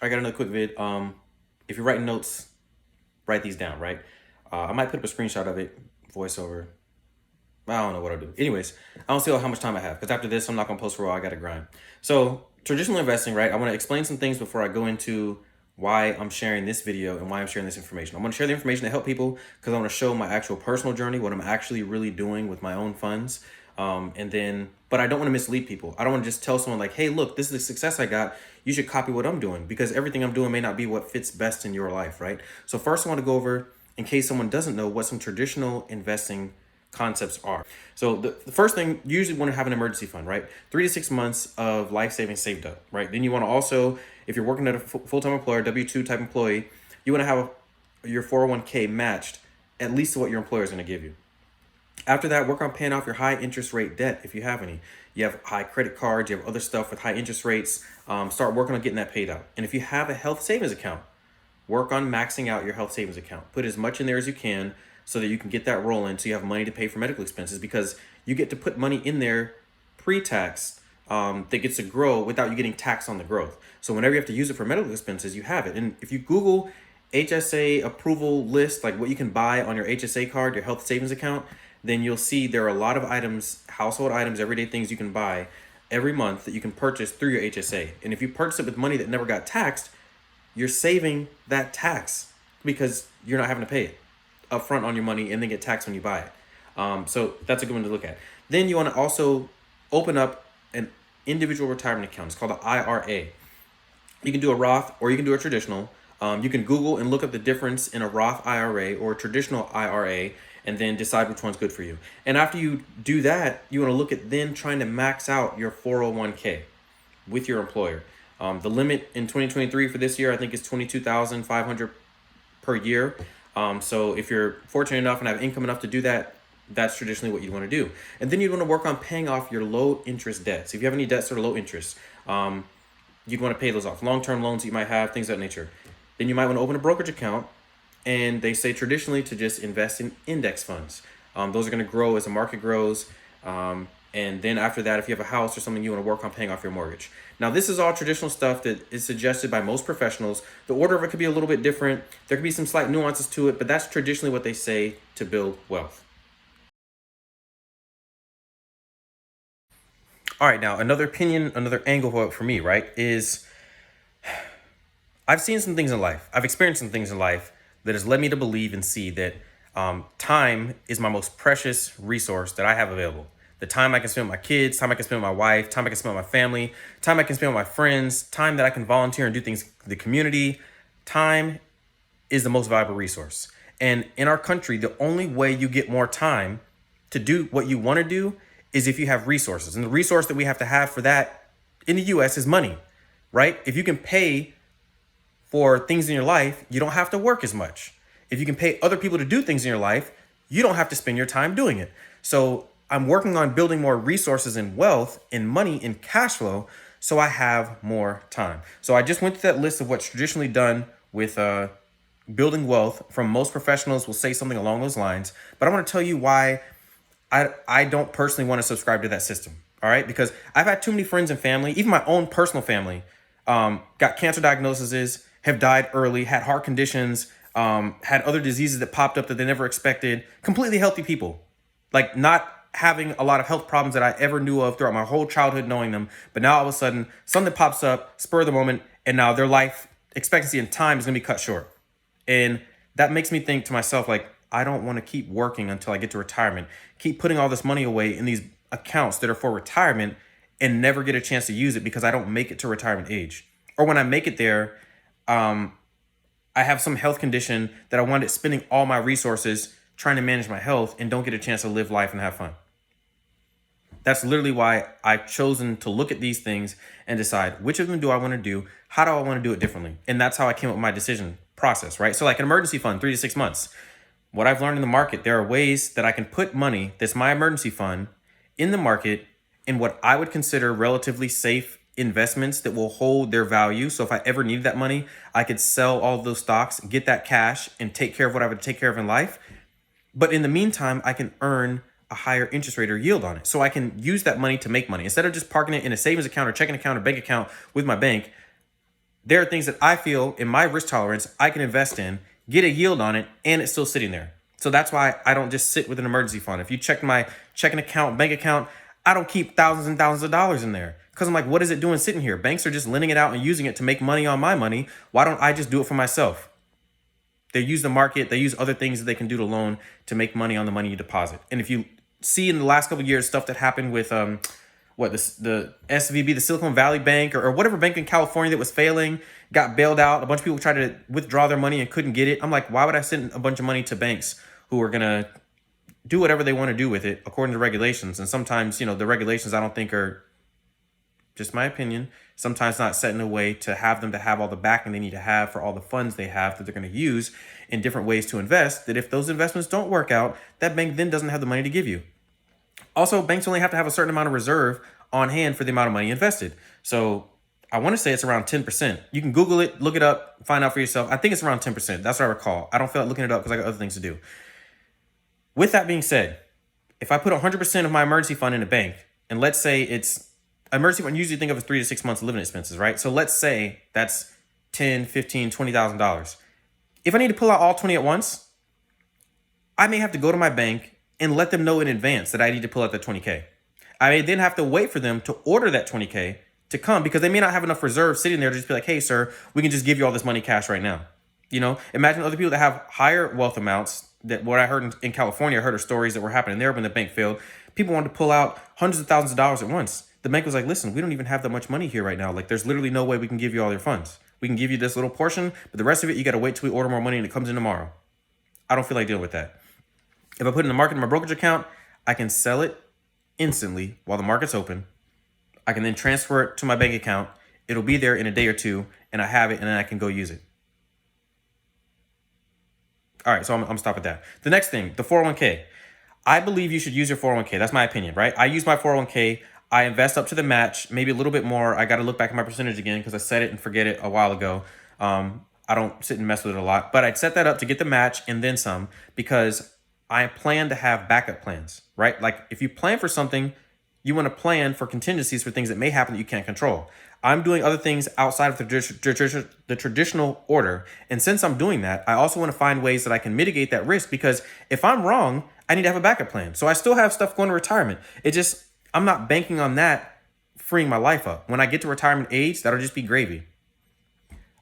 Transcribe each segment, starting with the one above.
I got another quick vid. If you're writing notes, write these down, right? I might put up a screenshot of it, voiceover. I don't know what I'll do. Anyways, I don't see how much time I have because after this, I'm not gonna post for a while. I gotta grind. So traditional investing, right? I want to explain some things before I go into why I'm sharing this video and why I'm sharing this information. I'm gonna share the information to help people because I want to show my actual personal journey, what I'm actually really doing with my own funds. But I don't want to mislead people. I don't want to just tell someone like, hey, look, this is the success I got. You should copy what I'm doing because everything I'm doing may not be what fits best in your life, right? So first I want to go over, in case someone doesn't know, what some traditional investing concepts are. So the first thing, you usually want to have an emergency fund, right? 3 to 6 months of life savings saved up, right? Then you want to also, if you're working at a full-time employer, W-2 type employee, you want to have your 401k matched at least to what your employer is going to give you. After that, work on paying off your high interest rate debt if you have any. You have high credit cards, you have other stuff with high interest rates. Start working on getting that paid out. And if you have a health savings account, work on maxing out your health savings account. Put as much in there as you can so that you can get that rolling so you have money to pay for medical expenses because you get to put money in there pre-tax that gets to grow without you getting taxed on the growth. So whenever you have to use it for medical expenses, you have it. And if you Google HSA approval list, like what you can buy on your HSA card, your health savings account, then you'll see there are a lot of items, household items, everyday things you can buy every month that you can purchase through your HSA. And if you purchase it with money that never got taxed, you're saving that tax because you're not having to pay it upfront on your money and then get taxed when you buy it. So that's a good one to look at. Then you want to also open up an individual retirement account. It's called an IRA. You can do a Roth or you can do a traditional. You can Google and look up the difference in a Roth IRA or a traditional IRA and then decide which one's good for you. And after you do that, you want to look at then trying to max out your 401k with your employer. The limit in 2023 for this year, I think, is $22,500 per year. So if you're fortunate enough and have income enough to do that, that's traditionally what you want to do. And then you want to work on paying off your low interest debts. If you have any debts that are low interest, you'd want to pay those off. Long-term loans you might have, things of that nature. Then you might want to open a brokerage account. And they say traditionally to just invest in index funds. Those are going to grow as the market grows. And then after that, if you have a house or something, you want to work on paying off your mortgage. Now, this is all traditional stuff that is suggested by most professionals. The order of it could be a little bit different. There could be some slight nuances to it, but that's traditionally what they say to build wealth. All right, now another opinion, another angle for me, right, is I've seen some things in life. I've experienced some things in life that has led me to believe and see that time is my most precious resource that I have available. The time I can spend with my kids, time I can spend with my wife, time I can spend with my family, time I can spend with my friends, time that I can volunteer and do things in the community. Time is the most valuable resource. And in our country, the only way you get more time to do what you want to do is if you have resources. And the resource that we have to have for that in the US is money, right? If you can pay for things in your life, you don't have to work as much. If you can pay other people to do things in your life, you don't have to spend your time doing it. So I'm working on building more resources and wealth and money and cash flow so I have more time. So I just went through that list of what's traditionally done with building wealth. From most professionals will say something along those lines, but I want to tell you why I don't personally want to subscribe to that system. All right, because I've had too many friends and family, even my own personal family, got cancer diagnoses, have died early, had heart conditions, had other diseases that popped up that they never expected, completely healthy people, like not having a lot of health problems that I ever knew of throughout my whole childhood knowing them. But now all of a sudden, something pops up, spur of the moment, and now their life expectancy and time is gonna be cut short. And that makes me think to myself, like, I don't wanna keep working until I get to retirement, keep putting all this money away in these accounts that are for retirement and never get a chance to use it because I don't make it to retirement age. Or when I make it there, I have some health condition that I wind up spending all my resources trying to manage my health and don't get a chance to live life and have fun. That's literally why I've chosen to look at these things and decide which of them do I want to do? How do I want to do it differently? And that's how I came up with my decision process, right? So like an emergency fund, 3 to 6 months. What I've learned in the market, there are ways that I can put money that's my emergency fund in the market in what I would consider relatively safe investments that will hold their value. So if I ever needed that money, I could sell all of those stocks, get that cash, and take care of what I would take care of in life. But in the meantime, I can earn a higher interest rate or yield on it. So I can use that money to make money. Instead of just parking it in a savings account or checking account or bank account with my bank, There are things that I feel in my risk tolerance I can invest in, get a yield on it, and it's still sitting there. So that's why I don't just sit with an emergency fund. If you check my checking account, bank account, I don't keep thousands and thousands of dollars in there. Because I'm like, what is it doing sitting here? Banks are just lending it out and using it to make money on my money. Why don't I just do it for myself? They use the market. They use other things that they can do to loan to make money on the money you deposit. And if you see in the last couple of years stuff that happened with the SVB, the Silicon Valley Bank, or whatever bank in California that was failing, got bailed out. A bunch of people tried to withdraw their money and couldn't get it. I'm like, why would I send a bunch of money to banks who are gonna do whatever they want to do with it according to regulations? And sometimes, the regulations I don't think are, just my opinion, sometimes not set in a way to have them to have all the backing they need to have for all the funds they have that they're going to use in different ways to invest, that if those investments don't work out, that bank then doesn't have the money to give you. Also, banks only have to have a certain amount of reserve on hand for the amount of money invested. So I want to say it's around 10%. You can Google it, look it up, find out for yourself. I think it's around 10%. That's what I recall. I don't feel like looking it up because I got other things to do. With that being said, if I put 100% of my emergency fund in a bank, and let's say it's emergency fund, usually think of as 3 to 6 months living expenses, right? So let's say that's $10, $15, $20,000. If I need to pull out all 20 at once, I may have to go to my bank and let them know in advance that I need to pull out that 20K. I may then have to wait for them to order that 20K to come because they may not have enough reserve sitting there to just be like, hey, sir, we can just give you all this money cash right now. Imagine other people that have higher wealth amounts. That what I heard in California, I heard of stories that were happening there when the bank failed. People wanted to pull out hundreds of thousands of dollars at once. The bank was like, listen, we don't even have that much money here right now. Like, there's literally no way we can give you all your funds. We can give you this little portion, but the rest of it, you got to wait till we order more money and it comes in tomorrow. I don't feel like dealing with that. If I put it in the market in my brokerage account, I can sell it instantly while the market's open. I can then transfer it to my bank account. It'll be there in a day or two, and I have it, and then I can go use it. All right, so I'm stop at that. The next thing, the 401k. I believe you should use your 401k. That's my opinion, right? I use my 401k. I invest up to the match, maybe a little bit more. I got to look back at my percentage again because I set it and forget it a while ago. I don't sit and mess with it a lot, but I'd set that up to get the match and then some because I plan to have backup plans, right? Like if you plan for something, you want to plan for contingencies for things that may happen that you can't control. I'm doing other things outside of the traditional order. And since I'm doing that, I also want to find ways that I can mitigate that risk because if I'm wrong, I need to have a backup plan. So I still have stuff going to retirement. I'm not banking on that freeing my life up. When I get to retirement age, that'll just be gravy.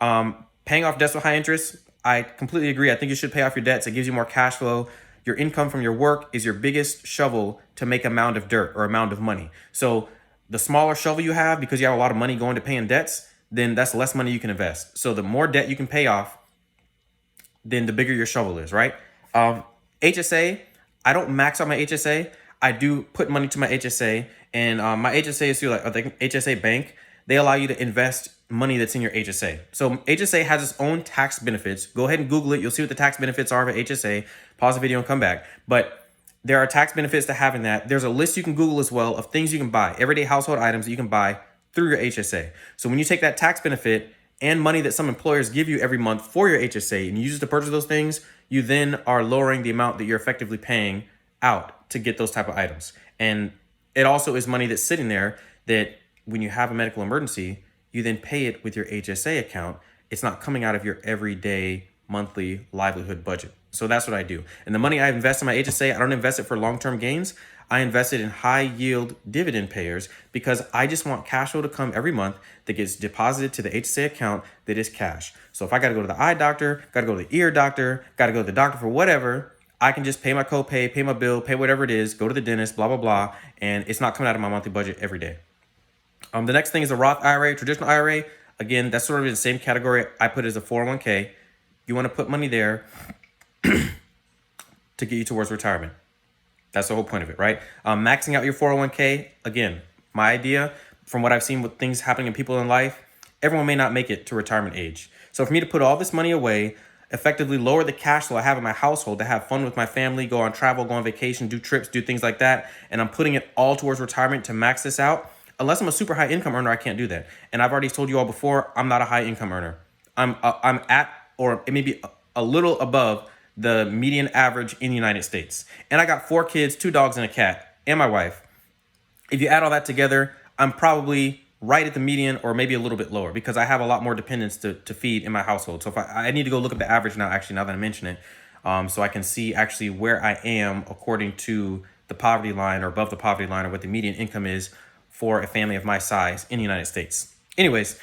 Paying off debts with high interest, I completely agree. I think you should pay off your debts. It gives you more cash flow. Your income from your work is your biggest shovel to make a mound of dirt or a mound of money. So the smaller shovel you have, because you have a lot of money going to paying debts, then that's less money you can invest. So the more debt you can pay off, then the bigger your shovel is, right? HSA, I don't max out my HSA. I do put money to my HSA, and my HSA is through like the HSA Bank. They allow you to invest money that's in your HSA. So HSA has its own tax benefits. Go ahead and Google it. You'll see what the tax benefits are of HSA. Pause the video and come back. But there are tax benefits to having that. There's a list you can Google as well of things you can buy, everyday household items that you can buy through your HSA. So when you take that tax benefit and money that some employers give you every month for your HSA and you use it to purchase those things, you then are lowering the amount that you're effectively paying out to get those type of items. And it also is money that's sitting there that when you have a medical emergency, you then pay it with your HSA account. It's not coming out of your everyday monthly livelihood budget. So that's what I do. And the money I invest in my HSA, I don't invest it for long-term gains. I invest it in high yield dividend payers because I just want cash flow to come every month that gets deposited to the HSA account that is cash. So if I got to go to the eye doctor, got to go to the ear doctor, got to go to the doctor for whatever, I can just pay my copay, pay my bill, pay whatever it is, go to the dentist, blah, blah, blah. And it's not coming out of my monthly budget every day. The next thing is a Roth IRA, traditional IRA. Again, that's sort of in the same category. I put it as a 401k. You want to put money there to get you towards retirement. That's the whole point of it, right? Maxing out your 401k, again, my idea from what I've seen with things happening in people in life, everyone may not make it to retirement age. So for me to put all this money away, effectively lower the cash flow I have in my household to have fun with my family, go on travel, go on vacation, do trips, do things like that, and I'm putting it all towards retirement to max this out, unless I'm a super high income earner, I can't do that. And I've already told you all before, I'm not a high income earner. I'm at, or maybe a little above the median average in the United States. And I got 4 kids, 2 dogs and a cat, and my wife. If you add all that together, I'm probably right at the median or maybe a little bit lower because I have a lot more dependents to feed in my household. So if I need to go look at the average now, actually, now that I mention it, so I can see actually where I am according to the poverty line or above the poverty line or what the median income is for a family of my size in the United States. Anyways,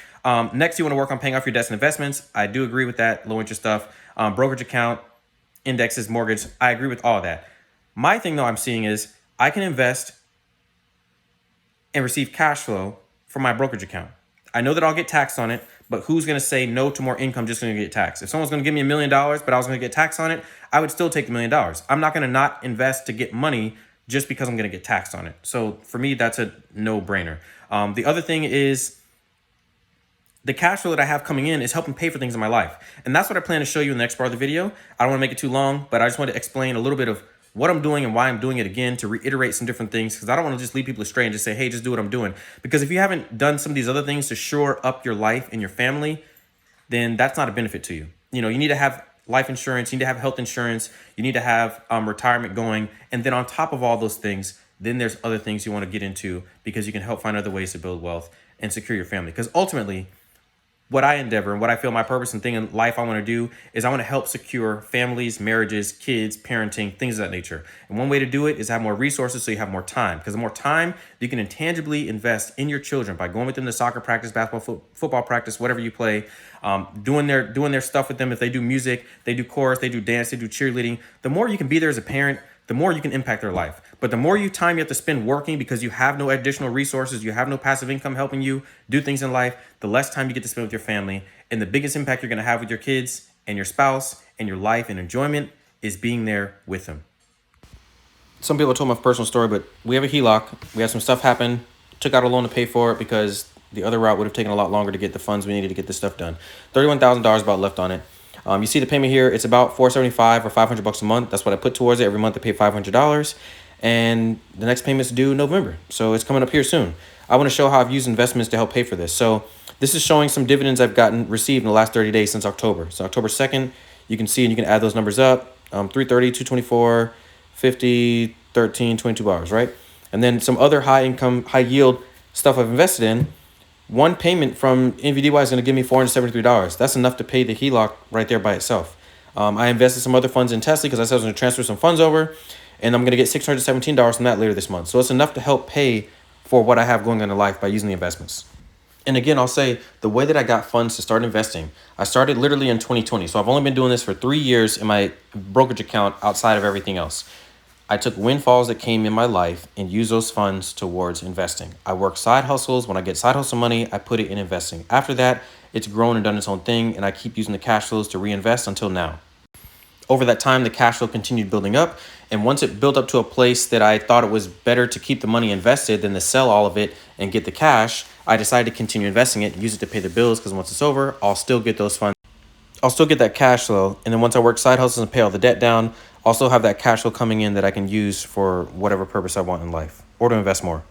next you want to work on paying off your debts and investments. I do agree with that, low interest stuff, brokerage account, indexes, mortgage. I agree with all of that. My thing though I'm seeing is I can invest and receive cash flow from my brokerage account. I know that I'll get taxed on it, but who's going to say no to more income just going to get taxed? If someone's going to give me $1 million, but I was going to get taxed on it, I would still take the $1 million. I'm not going to not invest to get money just because I'm going to get taxed on it. So for me, that's a no-brainer. The other thing is the cash flow that I have coming in is helping pay for things in my life. And that's what I plan to show you in the next part of the video. I don't want to make it too long, but I just want to explain a little bit of what I'm doing and why I'm doing it again, to reiterate some different things, because I don't want to just lead people astray and just say, hey, just do what I'm doing. Because if you haven't done some of these other things to shore up your life and your family, then that's not a benefit to you. You know, you need to have life insurance, you need to have health insurance, you need to have retirement going. And then on top of all those things, then there's other things you want to get into because you can help find other ways to build wealth and secure your family. Because ultimately, what I endeavor and what I feel my purpose and thing in life I want to do is I want to help secure families, marriages, kids, parenting, things of that nature. And one way to do it is have more resources so you have more time. Because the more time you can intangibly invest in your children by going with them to soccer practice, basketball, football practice, whatever you play, doing their stuff with them. If they do music, they do chorus, they do dance, they do cheerleading. The more you can be there as a parent, the more you can impact their life. But the more time you have to spend working because you have no additional resources, you have no passive income helping you do things in life, the less time you get to spend with your family. And the biggest impact you're going to have with your kids and your spouse and your life and enjoyment is being there with them. Some people told my personal story, but we have a heloc. We had some stuff happen, took out a loan to pay for it because the other route would have taken a lot longer to get the funds we needed to get this stuff done. $31,000 about left on it. You see the payment here, it's about $475 or $500 a month. That's what I put towards it. Every month I pay $500. And the next payment's due November. So it's coming up here soon. I want to show how I've used investments to help pay for this. So this is showing some dividends I've received in the last 30 days since October. So October 2nd, you can see, and you can add those numbers up. 330, 224, 50, 13, $22, right? And then some other high income, high yield stuff I've invested in. One payment from NVDY is going to give me $473. That's enough to pay the heloc right there by itself. I invested some other funds in Tesla because I said I was going to transfer some funds over, and I'm going to get $617 from that later this month. So it's enough to help pay for what I have going on in life by using the investments. And again, I'll say the way that I got funds to start investing, I started literally in 2020. So I've only been doing this for 3 years in my brokerage account outside of everything else. I took windfalls that came in my life and used those funds towards investing. I work side hustles. When I get side hustle money, I put it in investing. After that, it's grown and done its own thing, and I keep using the cash flows to reinvest until now. Over that time, the cash flow continued building up, and once it built up to a place that I thought it was better to keep the money invested than to sell all of it and get the cash, I decided to continue investing it and use it to pay the bills, because once it's over, I'll still get those funds. I'll still get that cash flow, and then once I work side hustles and pay all the debt down, I'll still have that cash flow coming in that I can use for whatever purpose I want in life or to invest more.